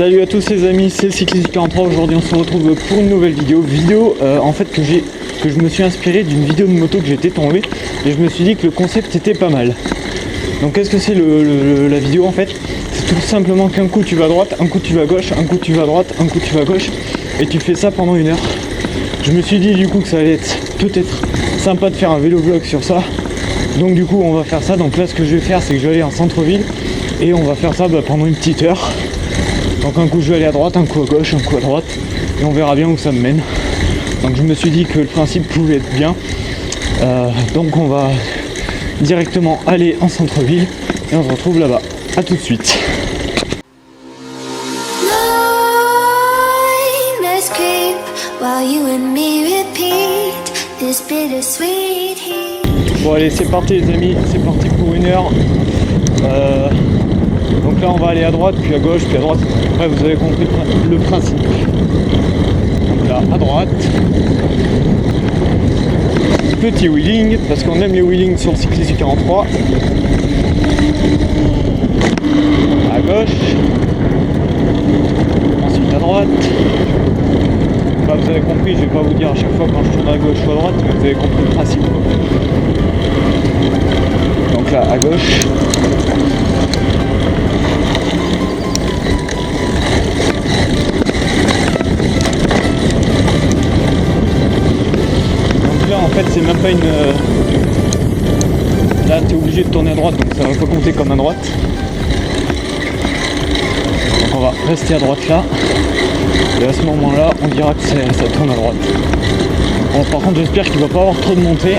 Salut à tous les amis, c'est le Cycliste 43. Aujourd'hui on se retrouve pour une nouvelle vidéo. En fait que je me suis inspiré d'une vidéo de moto que j'ai été tombée et je me suis dit que le concept était pas mal. Donc qu'est-ce que c'est la vidéo en fait? C'est tout simplement qu'un coup tu vas à droite, un coup tu vas à gauche, un coup tu vas à droite, un coup tu vas à gauche et tu fais ça pendant 1 heure. Je me suis dit du coup que ça allait être peut-être sympa de faire un vélo vlog sur ça. Donc du coup on va faire ça. Donc là ce que je vais faire c'est que je vais aller en centre-ville et on va faire ça pendant une petite heure. Donc un coup je vais aller à droite, un coup à gauche, un coup à droite et on verra bien où ça me mène. Donc je me suis dit que le principe pouvait être bien. Donc on va directement aller en centre-ville et on se retrouve là-bas. A tout de suite. Bon allez c'est parti les amis, c'est parti pour 1 heure. Donc là on va aller à droite, puis à gauche, puis à droite. Après vous avez compris le principe. Donc là à droite. Petit wheeling, parce qu'on aime les wheelings sur le Cycliste 43. À gauche. Ensuite à droite. Bah, vous avez compris, je vais pas vous dire à chaque fois quand je tourne à gauche ou à droite, mais vous avez compris le principe. Donc là à gauche. En fait c'est même pas une... Là t'es obligé de tourner à droite donc ça va pas compter comme à droite. Donc on va rester à droite là. Et à ce moment là on dira que ça tourne à droite. Bon par contre j'espère qu'il va pas avoir trop de montée.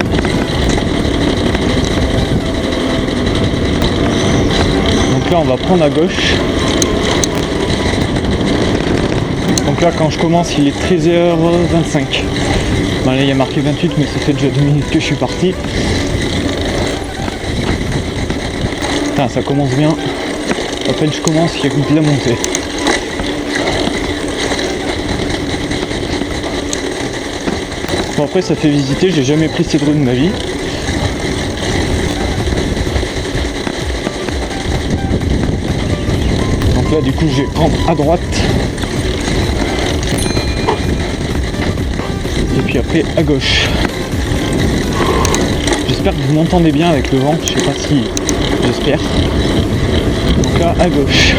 Donc là on va prendre à gauche. Donc là quand je commence il est 13h25. Bon, là il y a marqué 28 mais ça fait déjà 2 minutes que je suis parti. Putain ça commence bien. À peine je commence il y a de la montée. Bon après ça fait visiter, j'ai jamais pris ces rues de ma vie. Donc là du coup je vais prendre à droite. Et puis après à gauche. J'espère que vous m'entendez bien avec le vent, je sais pas si... J'espère. Donc là à gauche.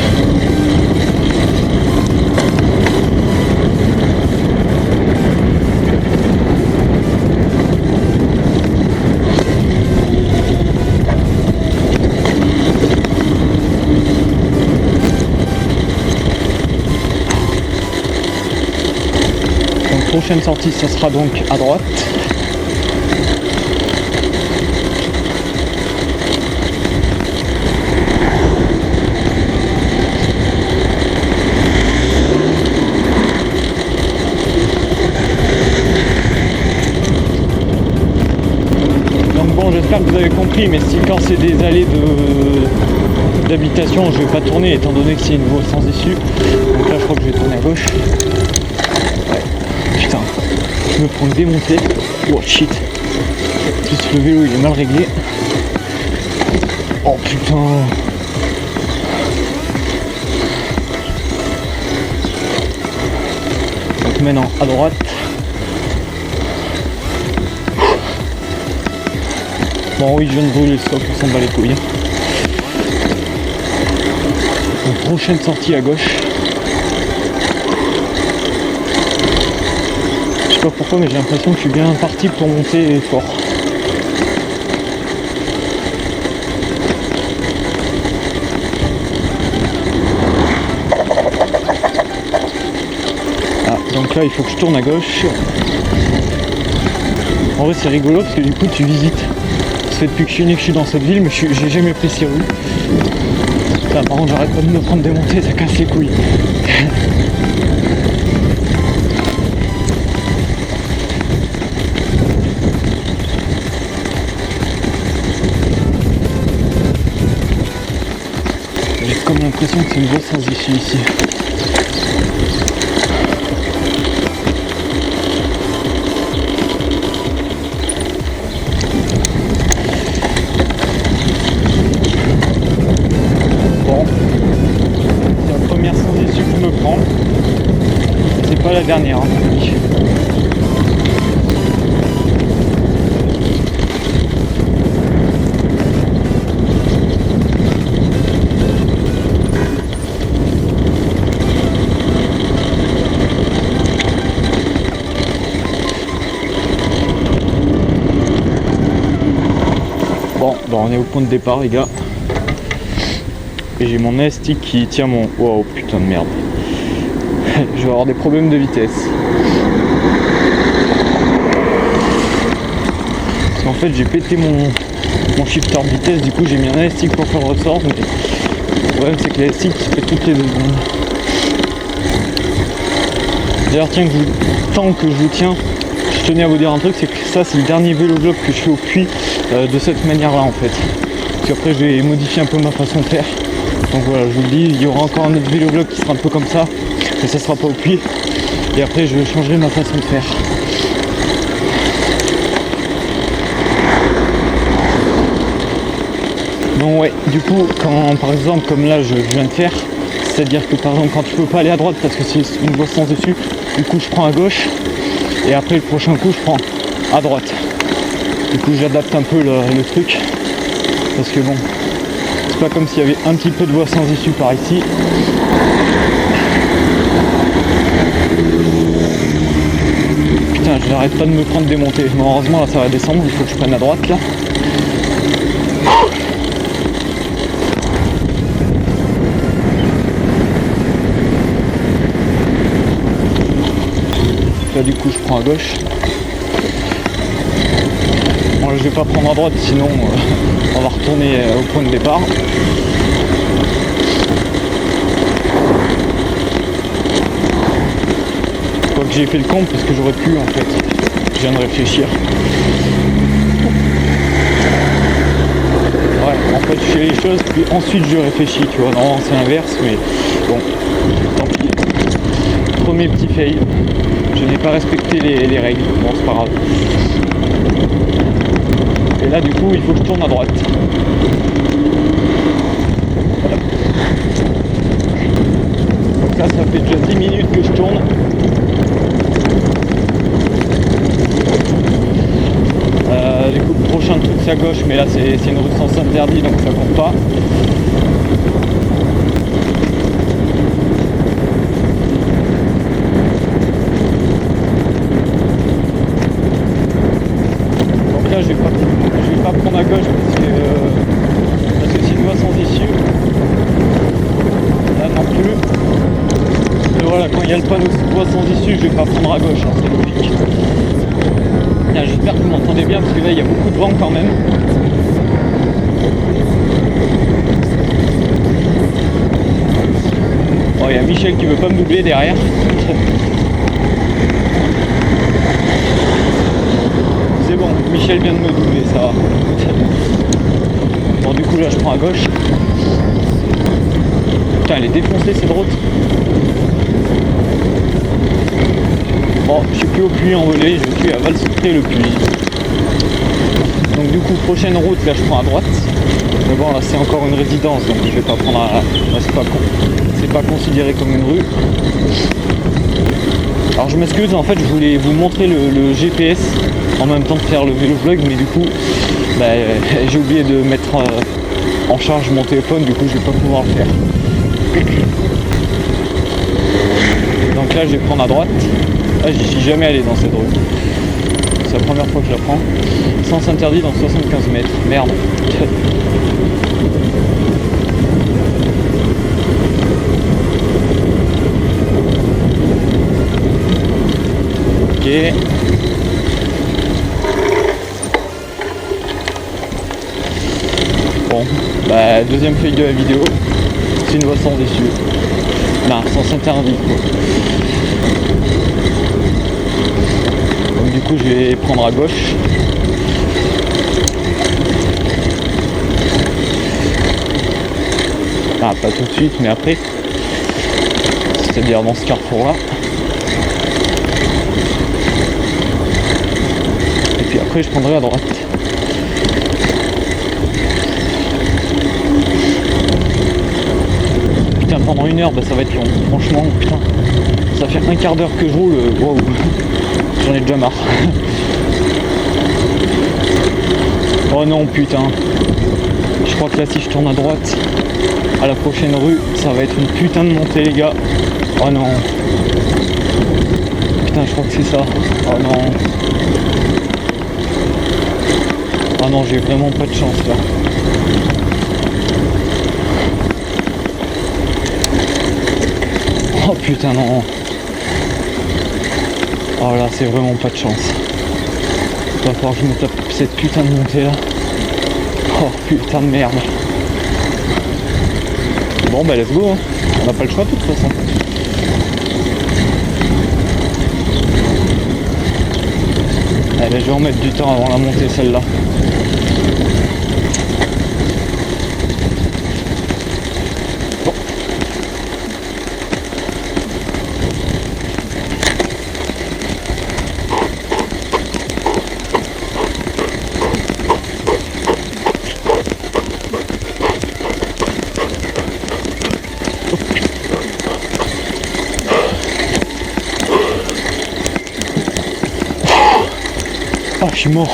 Donc prochaine sortie ça sera donc à droite. J'espère que vous avez compris, mais si quand c'est des allées d'habitation, je vais pas tourner étant donné que c'est une voie sans issue. Donc là je crois que je vais tourner à gauche. Ouais. Putain, je me prends une démontée. Oh shit. En plus le vélo il est mal réglé. Oh putain. Donc maintenant à droite. Bon oui je viens de brûler le stop, on s'en bat les couilles. Donc, prochaine sortie à gauche. Je sais pas pourquoi mais j'ai l'impression que je suis bien parti pour monter fort. Ah donc là il faut que je tourne à gauche. En vrai c'est rigolo parce que du coup tu visites. Ça fait depuis que je suis né que je suis dans cette ville, mais j'ai jamais pris ces rues. Là, par contre, j'arrête pas de me prendre des montées, ça casse les couilles. J'ai comme l'impression que c'est une voie sans issue ici. Bon, c'est la première sans issue. pour me prendre. C'est pas la dernière, hein, mon avis. Bon, on est au point de départ, les gars. Et j'ai mon stick qui tient mon... Wow, putain de merde. Je vais avoir des problèmes de vitesse. Parce qu'en fait, j'ai pété mon shifter de vitesse, du coup j'ai mis un élastique pour faire le ressort. Mais le problème, c'est que l'élastique il fait toutes les 2 secondes. D'ailleurs, tiens, tant que je vous tiens, je tenais à vous dire un truc, c'est que ça, c'est le dernier vélo vlog que je fais au puits de cette manière-là, en fait. Parce qu'après, je vais modifier un peu ma façon de faire. Donc voilà, je vous le dis, il y aura encore un autre vélo vlog qui sera un peu comme ça, mais ça sera pas au puits. Et après, je changerai ma façon de faire. Donc ouais, du coup, quand par exemple, comme là, je viens de faire, c'est-à-dire que par exemple, quand tu peux pas aller à droite parce que c'est une voie sans dessus, du coup, je prends à gauche. Et après, le prochain coup, je prends à droite. Du coup, j'adapte un peu le truc. Parce que bon, c'est pas comme s'il y avait un petit peu de voie sans issue par ici. Putain, je n'arrête pas de me prendre des montées. Bon, heureusement, là, ça va descendre. Il faut que je prenne à droite, là. Là, du coup, je prends à gauche. Bon, là, je vais pas prendre à droite, sinon on va retourner au point de départ. Quoi que j'ai fait le compte, parce que j'aurais pu, en fait. Je viens de réfléchir. Ouais, en fait, je fais les choses, puis ensuite je réfléchis, tu vois. Non, c'est l'inverse, mais bon, tant pis. Premier petit fail. Je n'ai pas respecté les règles. Bon, c'est pas grave. Et là, du coup, il faut que je tourne à droite. Voilà. Donc là, ça fait déjà 10 minutes que je tourne. Du coup, le prochain truc, c'est à gauche, mais là, c'est une rue sens interdit, donc ça compte pas. Je vais pas prendre à gauche parce que c'est une voie sans issue. Là non plus. Et voilà, quand il y a le panneau voie sans issue, je vais pas prendre à gauche, hein, c'est logique. J'espère que vous m'entendez bien parce que là il y a beaucoup de vent quand même. Bon, il y a Michel qui veut pas me doubler derrière. C'est bon, Michel vient de me doubler, ça va. Bon, du coup, là, je prends à gauche. Putain, elle est défoncée, cette route. Bon, je suis plus au puits en volée, je suis à Valsoutré le puits. Donc, du coup, prochaine route, là, je prends à droite. Mais bon, là, c'est encore une résidence, donc je vais pas prendre à... Là, c'est pas considéré comme une rue. Alors je m'excuse, en fait je voulais vous montrer le GPS en même temps de faire le vélo vlog, mais du coup j'ai oublié de mettre en charge mon téléphone, du coup je vais pas pouvoir le faire. Donc là je vais prendre à droite. Ah, j'y suis jamais allé dans cette route. C'est la première fois que je la prends. Sens interdit dans 75 mètres. Merde. Ok. Bon, deuxième fail de la vidéo. C'est une voie sans issue. Non, sens interdit quoi. Donc du coup je vais prendre à gauche. Ah, pas tout de suite, mais après. C'est-à-dire dans ce carrefour là. Et puis après je prendrai à droite. Putain, pendant 1 heure, bah ça va être long. Franchement, putain, ça fait un quart d'heure que je roule, waouh, j'en ai déjà marre. Oh non, putain. Je crois que là, si je tourne à droite, à la prochaine rue, ça va être une putain de montée, les gars. Oh non. Putain, je crois que c'est ça. Oh non. Oh non, j'ai vraiment pas de chance là. Oh putain, non. Oh là, c'est vraiment pas de chance. Il va falloir que je me tape cette putain de montée là. Oh putain de merde. Bon bah let's go, hein. On n'a pas le choix de toute façon. Allez, je vais en mettre du temps avant la montée celle-là. Bon. Oh, je suis mort.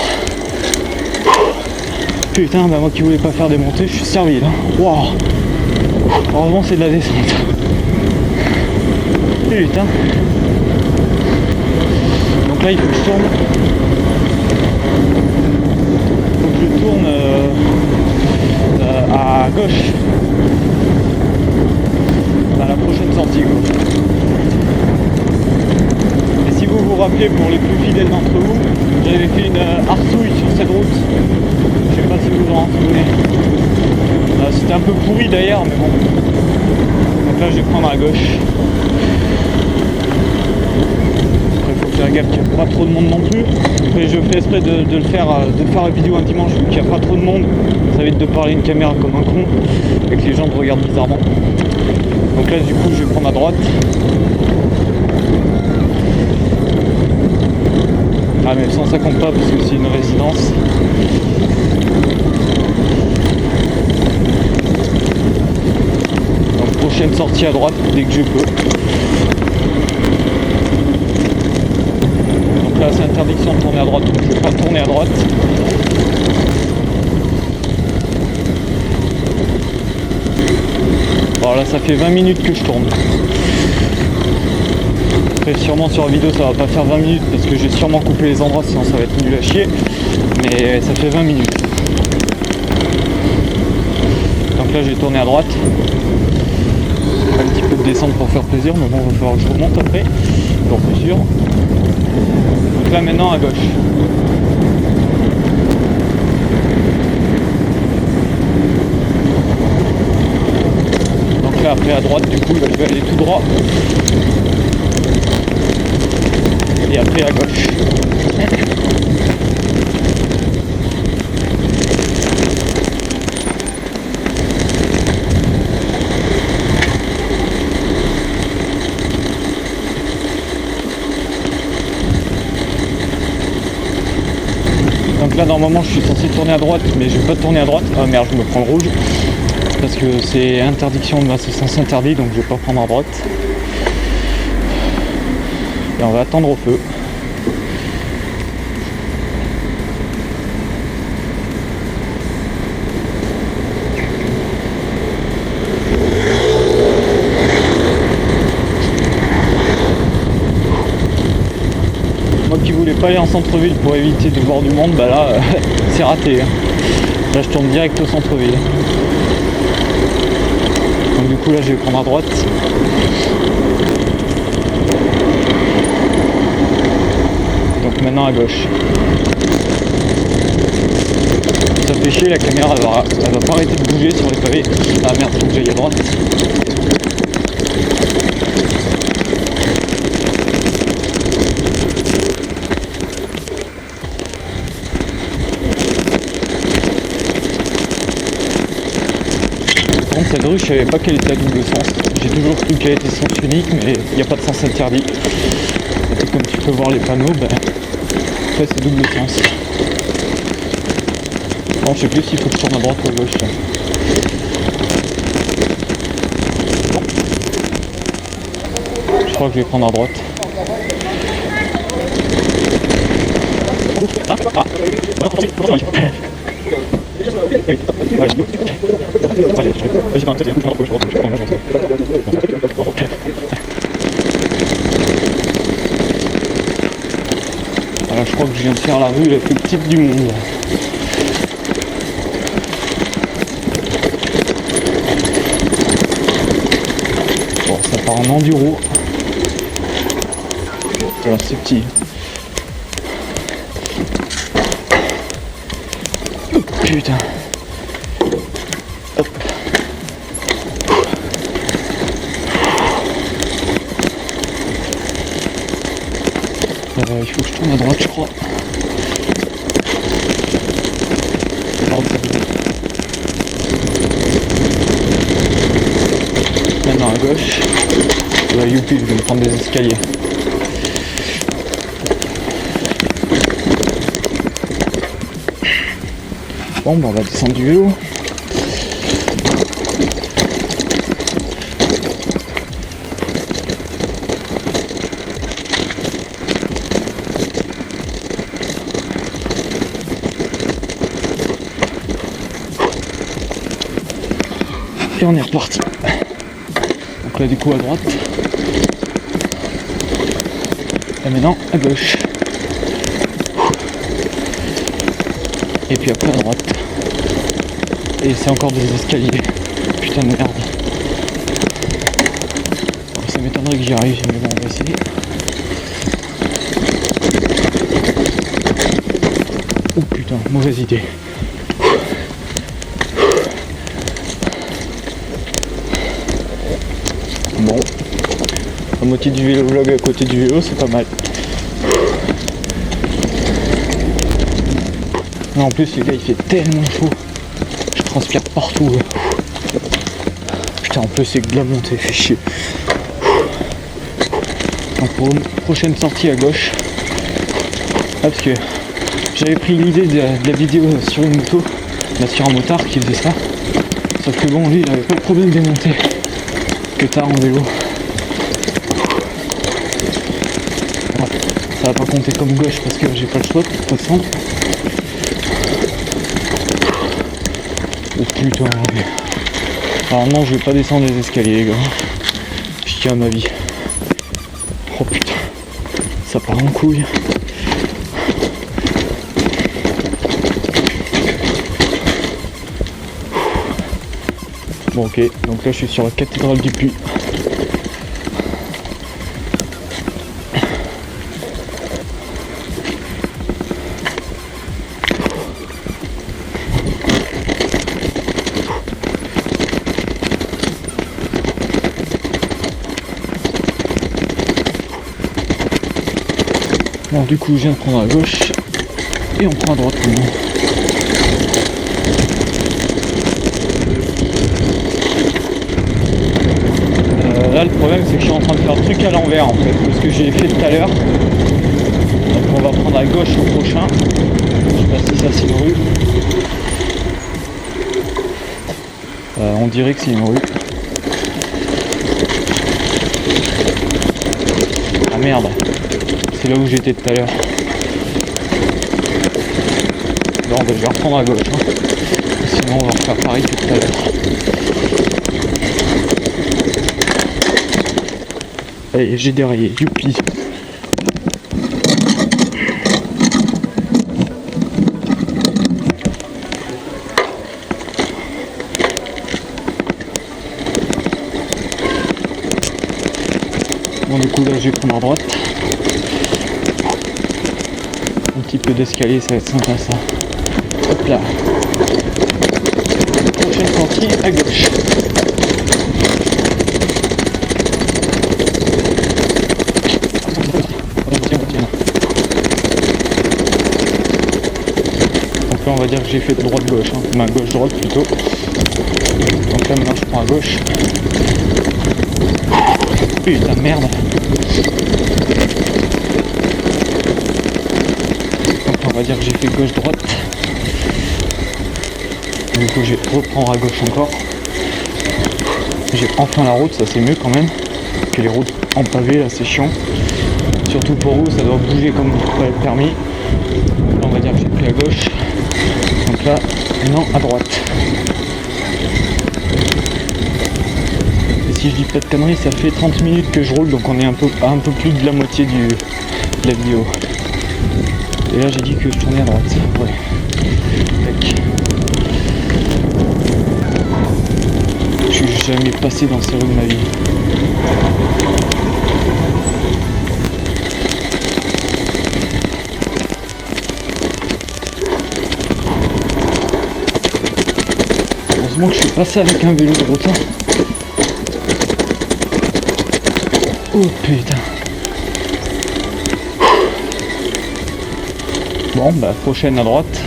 Putain, bah moi qui voulais pas faire des montées, je suis servi là. Waouh. Heureusement c'est de la descente. Putain. Donc là il faut que je tourne. Il faut que je tourne à gauche. À la prochaine sortie. Et si vous vous rappelez, pour les plus fidèles d'entre vous, j'avais fait une arsouille sur cette route. Je sais pas si vous vous en souvenez. C'était un peu pourri d'ailleurs, mais bon. Donc là je vais prendre à gauche. Après il faut faire gaffe qu'il n'y ait pas trop de monde non plus. Mais je fais exprès de faire la vidéo un dimanche vu qu'il n'y a pas trop de monde. Ça évite de parler une caméra comme un con et que les gens te regardent bizarrement. Donc là du coup je vais prendre à droite. Ah mais ça compte pas parce que c'est une résidence. Donc prochaine sortie à droite dès que je peux. Donc là c'est interdiction de tourner à droite, donc je vais pas tourner à droite. Alors là ça fait 20 minutes que je tourne. Après sûrement sur la vidéo ça va pas faire 20 minutes parce que j'ai sûrement coupé les endroits sinon ça va être nul à chier. Mais ça fait 20 minutes. Donc là j'ai tourné à droite. Un petit peu de descente pour faire plaisir mais bon il va falloir que je remonte après. Pour plus sûr. Donc là maintenant à gauche. Donc là après à droite du coup je vais aller tout droit. Et après à gauche. Donc là normalement je suis censé tourner à droite mais je vais pas tourner à droite. Ah merde, je me prends le rouge parce que c'est interdiction, c'est sens interdit donc je vais pas prendre à droite. Et on va attendre au feu. Moi qui voulais pas aller en centre-ville pour éviter de voir du monde, bah là c'est raté. Là je tourne direct au centre-ville. Donc du coup là je vais prendre à droite. Donc maintenant à gauche. Ça fait chier, la caméra elle va pas arrêter de bouger sur les pavés. Ah merde, faut que j'aille à droite. Par contre cette rue je savais pas qu'elle était à double sens. J'ai toujours cru qu'elle était sens unique mais il n'y a pas de sens interdit. Et comme tu peux voir les panneaux, ben, ça c'est double sens. Bon, je sais plus s'il faut que je tourne à droite ou à gauche. Bon. crois que je vais prendre à droite. Voilà, je crois que je viens de faire la rue la plus petite du monde. Bon, ça part en enduro. Alors c'est petit. Oh, putain. Hop. Il faut que je tourne à droite, je crois. Maintenant à gauche. Youpi, je vais me prendre des escaliers. Bon, bah on va descendre du vélo. Et on est reparti. Donc là du coup à droite. Et maintenant à gauche. Et puis après à droite. Et c'est encore des escaliers. Putain de merde. Alors, ça m'étonnerait que j'y arrive, mais bon on va essayer. Oh putain, mauvaise idée. Bon, la moitié du vélo vlog à côté du vélo, c'est pas mal. Là en plus les gars il fait tellement chaud, je transpire partout. Putain en plus c'est que de la montée, fait chier. Donc pour une prochaine sortie à gauche, parce que j'avais pris l'idée de la vidéo sur une moto, sur un motard qui faisait ça. Sauf que bon lui il avait pas le problème des montées que t'as en vélo. Ça va pas compter comme gauche parce que j'ai pas le choix de toute façon. Oh putain. Alors non je vais pas descendre les escaliers les gars. Je tiens à ma vie. Oh putain. Ça part en couille. Bon ok, donc là je suis sur la cathédrale du Puy. Bon du coup je viens de prendre à gauche et on prend à droite maintenant. Là le problème c'est que je suis en train de faire le truc à l'envers en fait, parce que j'ai fait tout à l'heure. Donc on va prendre à gauche au prochain. Je sais pas si ça c'est une rue. On dirait que c'est une rue. Ah merde, c'est là où j'étais tout à l'heure. Bon bah, je vais reprendre à gauche. Hein. Sinon on va refaire pareil que tout à l'heure. Allez, j'ai déraillé, youpi. Bon du coup là je vais prendre à droite. Un petit peu d'escalier, ça va être sympa ça. Hop là. Prochaine sortie à gauche. Donc là on va dire que j'ai fait de droite-gauche, hein. Ma gauche-droite plutôt. Donc là maintenant je prends à gauche. Putain de merde. Donc on va dire que j'ai fait gauche-droite. Du coup je vais reprendre à gauche encore. J'ai enfin la route, ça c'est mieux quand même que les routes en pavé, là c'est chiant. Surtout pour vous, ça doit bouger comme pas le permis. Là, on va dire que j'ai pris à gauche. Donc là, non, à droite. Et si je dis pas de conneries, ça fait 30 minutes que je roule, donc on est un peu plus de la moitié de la vidéo. Et là j'ai dit que je tournais à droite. Ouais. Tac. Je suis jamais passé dans ces rues de ma vie. Heureusement que je suis passé avec un vélo de route. Oh putain. Bon bah prochaine à droite.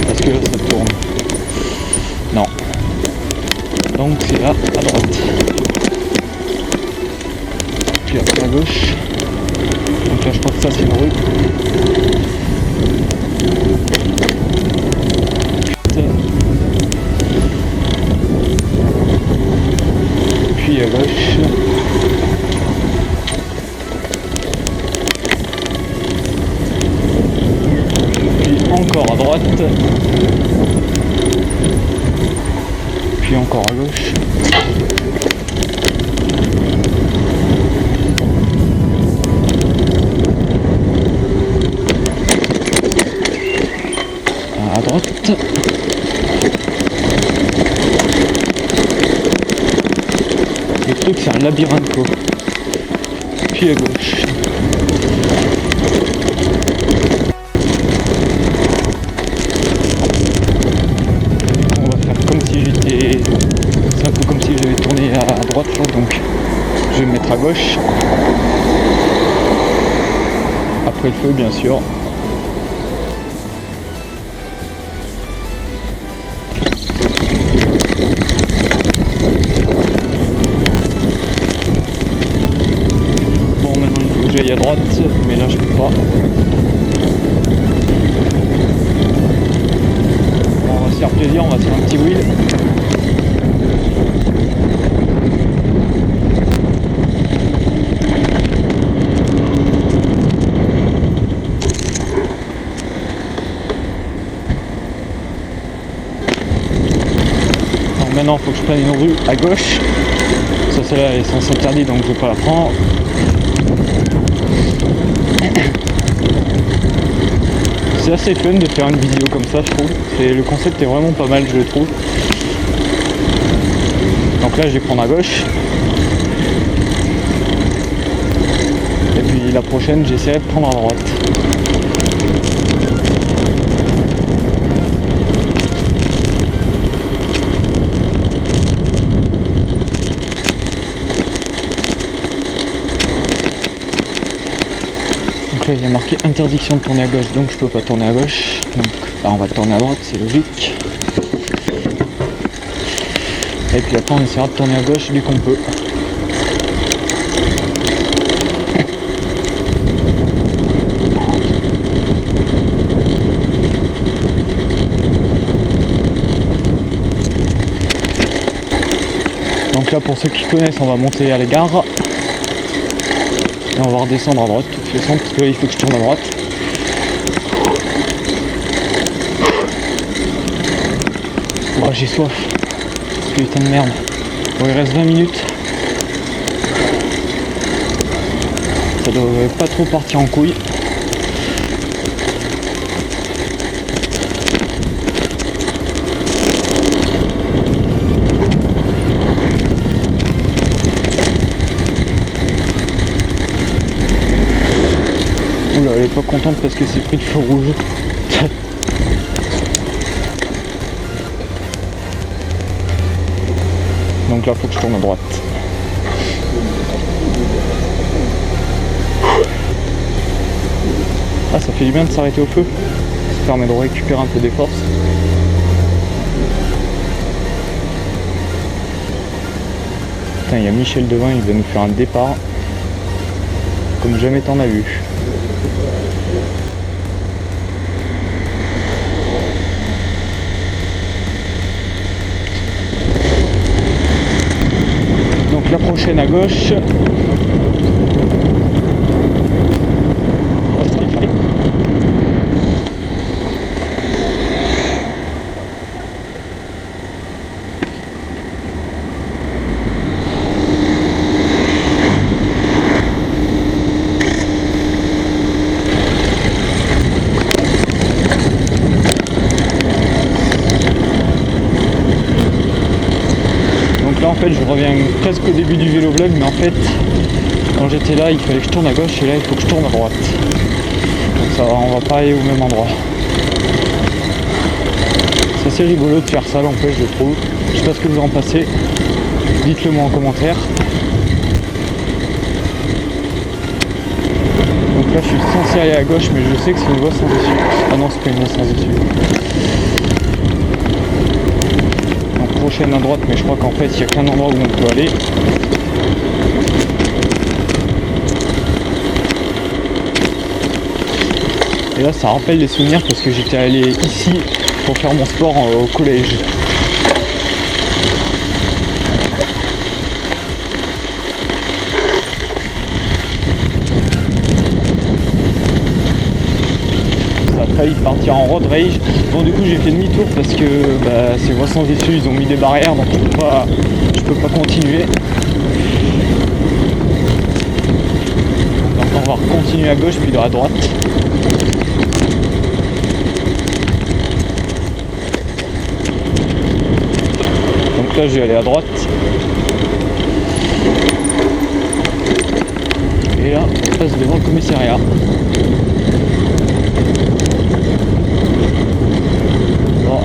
Parce que là ça tourne. Non. Donc c'est là à droite. Puis après à gauche. Donc là je crois que ça c'est une rue. Puis à gauche. Puis encore à droite. Puis encore à gauche. À droite. Le truc c'est un labyrinthe quoi. Puis à gauche. On va faire comme si j'étais... C'est un peu comme si j'avais tourné à droite là, donc je vais me mettre à gauche. Après le feu bien sûr. À droite, mais là je peux pas. Bon, on va se faire plaisir, on va se faire un petit wheel. Alors maintenant il faut que je prenne une rue à gauche. Ça celle-là elle est sens interdit donc je vais pas la prendre. C'est assez fun de faire une vidéo comme ça je trouve. Le concept est vraiment pas mal je le trouve. Donc là je vais prendre à gauche. Et puis la prochaine j'essaierai de prendre à droite. Donc là il y a marqué interdiction de tourner à gauche, donc je peux pas tourner à gauche. Donc bah, on va tourner à droite, c'est logique. Et puis après on essaiera de tourner à gauche dès qu'on peut. Donc là pour ceux qui connaissent on va monter à la gare. Et on va redescendre à droite de toute façon parce que là il faut que je tourne à droite. Oh j'ai soif. Putain de merde. Bon il reste 20 minutes. Ça devrait pas trop partir en couille. Oula, elle est pas contente parce que c'est pris de feu rouge. Donc là faut que je tourne à droite. Ah ça fait du bien de s'arrêter au feu. Ça permet de récupérer un peu des forces. Putain il y a Michel devant, il va nous faire un départ. Comme jamais t'en as vu. la prochaine à gauche. En fait je reviens presque au début du vélo vlog, mais en fait quand j'étais là il fallait que je tourne à gauche et là il faut que je tourne à droite, donc ça va, on va pas aller au même endroit. C'est assez rigolo de faire ça, l'empêche, je trouve. Je sais pas ce que vous en pensez, dites-le moi en commentaire. Donc là je suis censé aller à gauche, mais je sais que c'est une voie sans issue. Ah non, c'est pas une voie sans issue. Prochaine à droite, mais je crois qu'en fait il n'y a qu'un endroit où on peut aller. Et là ça rappelle des souvenirs parce que j'étais allé ici pour faire mon sport au collège. Ça a failli partir en road rage. Bon, du coup j'ai fait demi-tour parce que ces voies sans issue, ils ont mis des barrières, donc je peux pas continuer. Donc on va continuer à gauche puis à droite. Donc là je vais aller à droite. Et là on passe devant le commissariat.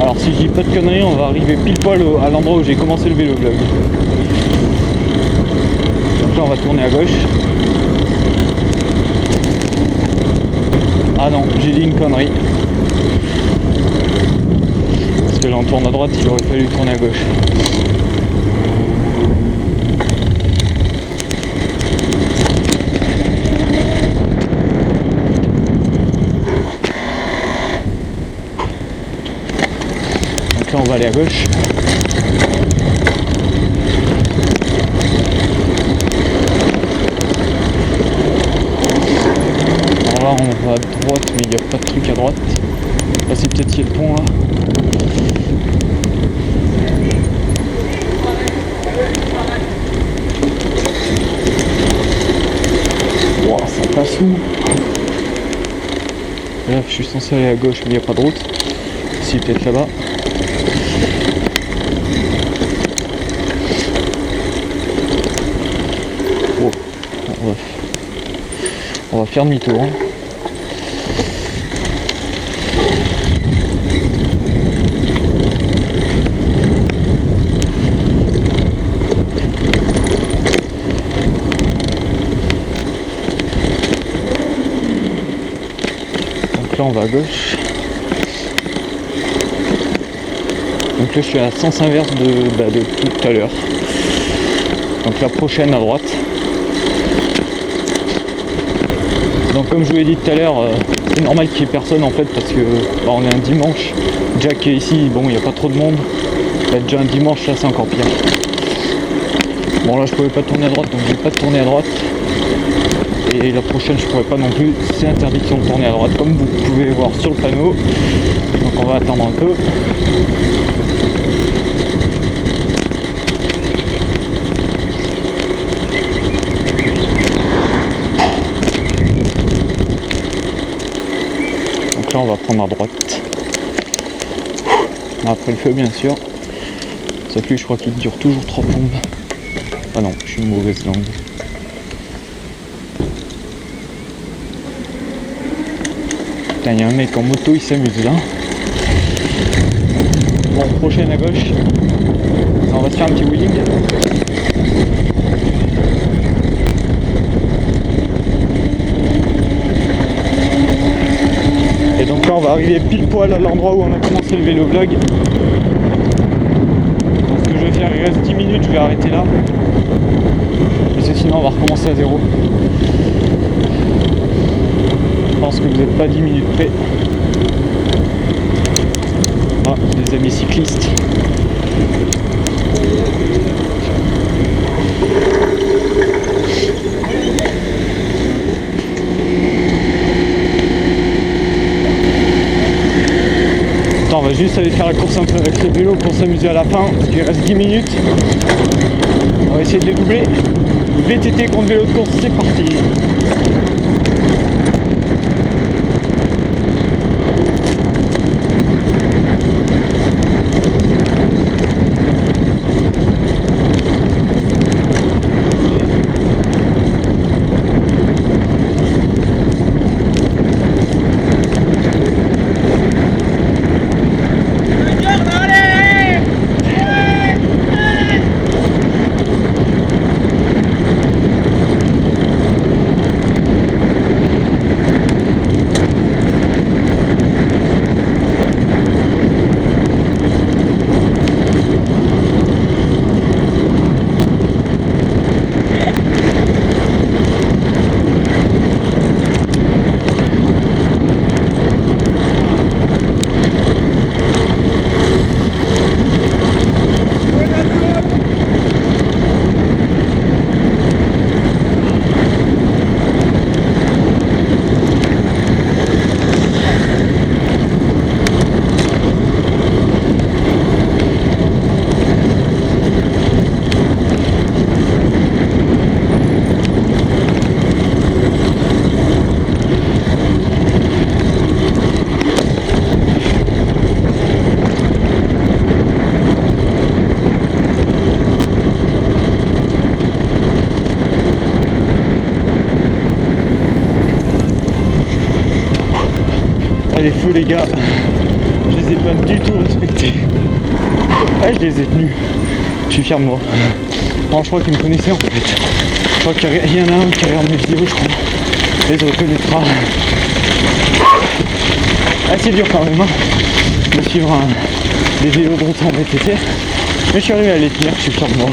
Alors si je dis pas de conneries, on va arriver pile poil à l'endroit où j'ai commencé le vélo vlog. Donc là on va tourner à gauche. Ah non, j'ai dit une connerie. Parce que là on tourne à droite, il aurait fallu tourner à gauche. Là on va aller à gauche. Alors là on va à droite, mais il n'y a pas de truc à droite. Là c'est peut-être qu'il y a le pont là. Wow, ça passe où? Là je suis censé aller à gauche, mais il n'y a pas de route. Si, peut-être là-bas. Oh, on va faire demi-tour. Hein. Donc là on va à gauche. Donc là je suis à sens inverse de tout à l'heure. Donc la prochaine à droite. Donc comme je vous l'ai dit tout à l'heure, c'est normal qu'il n'y ait personne en fait parce que on est un dimanche. Jack est ici, bon il n'y a pas trop de monde. Là, déjà un dimanche, là c'est encore pire. Bon là je pouvais pas tourner à droite, donc je vais pas tourner à droite. Et la prochaine je pourrais pas non plus, c'est interdiction de tourner à droite comme vous pouvez voir sur le panneau. Donc on va attendre un peu. Donc là on va prendre à droite. Après le feu bien sûr. Sauf que je crois qu'il dure toujours 3 plombes. Ah non, je suis une mauvaise langue. Putain, il y a un mec en moto, il s'amuse là. Bon, prochaine à gauche. On va se faire un petit wheeling. Et donc là on va arriver pile poil à l'endroit où on a commencé le vélo vlog. Donc ce que je vais faire, il reste 10 minutes, je vais arrêter là. Parce que sinon on va recommencer à zéro. Je pense que vous n'êtes pas 10 minutes près. Ah, des amis cyclistes. juste aller faire la course un peu avec les vélos pour s'amuser à la fin, parce qu'il reste 10 minutes. On va essayer de les doubler. VTT contre vélo de course, c'est parti. Les feux les gars, je les ai pas du tout respectés. Ah, je les ai tenus. Je suis fier de moi. Non, je crois qu'ils me connaissaient en fait. Je crois qu'il y en a un qui regarde mes vidéos, je crois. Et se reconnaîtra. Ah, c'est dur quand même hein, de suivre des vélos de route en VTT. Mais je suis arrivé à les tenir, je suis fier de moi.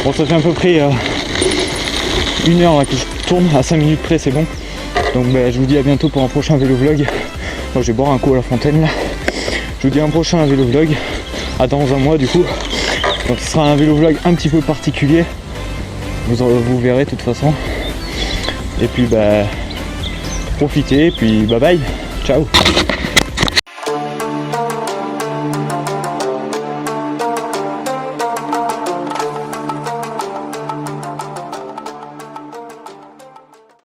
Bon, ça fait à peu près 1 heure là, que je tourne, à 5 minutes près c'est bon. Donc je vous dis à bientôt pour un prochain vélo vlog. Moi je vais boire un coup à la fontaine là. Je vous dis à un prochain vélo vlog. À dans un mois du coup. Donc ce sera un vélo vlog un petit peu particulier. Vous verrez de toute façon. Et puis profitez, et puis bye bye. Ciao.